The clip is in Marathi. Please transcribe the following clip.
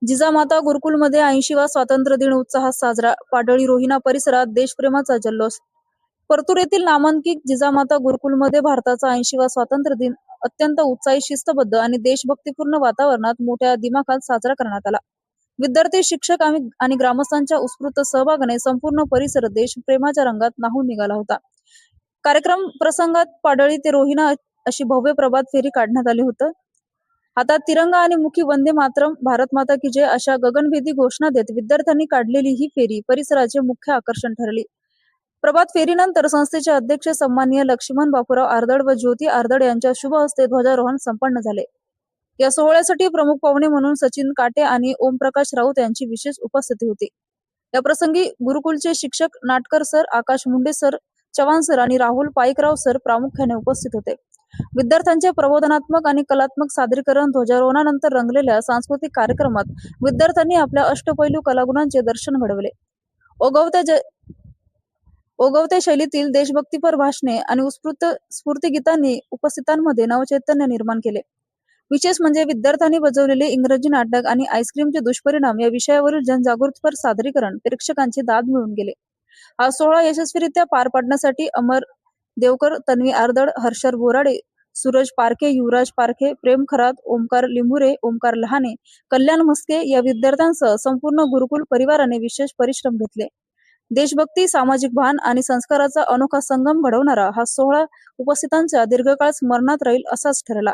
जिजामाता गुरुकुलमध्ये 80वा स्वातंत्र्य दिन उत्साहात साजरा. पाडळी रोहिणा परिसरात देशप्रेमाचा जल्लोष. परतूर येथील नामांकित जिजामाता गुरुकुलमध्ये भारताचा 80वा स्वातंत्र्य दिन अत्यंत उत्साही, शिस्तबद्ध आणि देशभक्तीपूर्ण वातावरणात मोठ्या दिमाखात साजरा करण्यात आला. विद्यार्थी, शिक्षक आणि ग्रामस्थांच्या उत्स्फूर्त सहभागाने संपूर्ण परिसर देशप्रेमाच्या रंगात न्हाऊन निघाला होता. कार्यक्रम प्रसंगात पाडळी ते रोहिणा अशी भव्य प्रभात फेरी काढण्यात आली होतं. हातात तिरंगा आणि मुखी वंदे मातरम, भारत माता की जय अशा गगनभेदी घोषणा देत विद्यार्थ्यांनी काढलेली ही फेरी परिसराचे मुख्य आकर्षण ठरली. प्रभात फेरीनंतर संस्थेचे अध्यक्ष सन्माननीय लक्ष्मण बापूराव आर्दड व ज्योती आर्दड यांच्या शुभ हस्ते ध्वजारोहण संपन्न झाले. या सोहळ्यासाठी प्रमुख पाहुणे म्हणून सचिन काटे आणि ओमप्रकाश राऊत यांची विशेष उपस्थिती होती. या प्रसंगी गुरुकुलचे शिक्षक नाटकर सर, आकाश मुंडे सर, चव्हाण सर आणि राहुल पाईकराव सर प्रामुख्याने उपस्थित होते. विद्यार्थ्यांचे प्रबोधनात्मक आणि कलात्मक सादरीकरण, ध्वजारोहणानंतर रंगलेल्या सांस्कृतिक कार्यक्रमात विद्यार्थ्यांनी आपल्या अष्टपैलू कलागुणांचे दर्शन घडवले. ओघवत्या शैलीतील देशभक्तीपर भाषणे आणि उत्स्फूर्त स्फूर्तिगीतांनी उपस्थितांमध्ये नवचैतन्य निर्माण केले. विशेष म्हणजे विद्यार्थ्यांनी बजावलेले इंग्रजी नाटक आणि आईस्क्रीमचे दुष्परिणाम या विषयावरील जनजागृतीपर सादरीकरण प्रेक्षकांची दाद मिळवून गेले. हा सोहळा यशस्वीरित्या पार पाडण्यासाठी अमर देवकर, तन्वी आर्दड, हर्षर बोराडे, सूरज पारखे, युवराज पारखे, प्रेम खरात, ओमकार लिंबुरे, ओमकार लहाने, कल्याण मस्के या विद्यार्थ्यांसह संपूर्ण गुरुकुल परिवाराने विशेष परिश्रम घेतले. देशभक्ती, सामाजिक भान आणि संस्काराचा अनोखा संगम घडवणारा हा सोहळा उपस्थितांच्या दीर्घकाळ स्मरणात राहील असाच ठरला.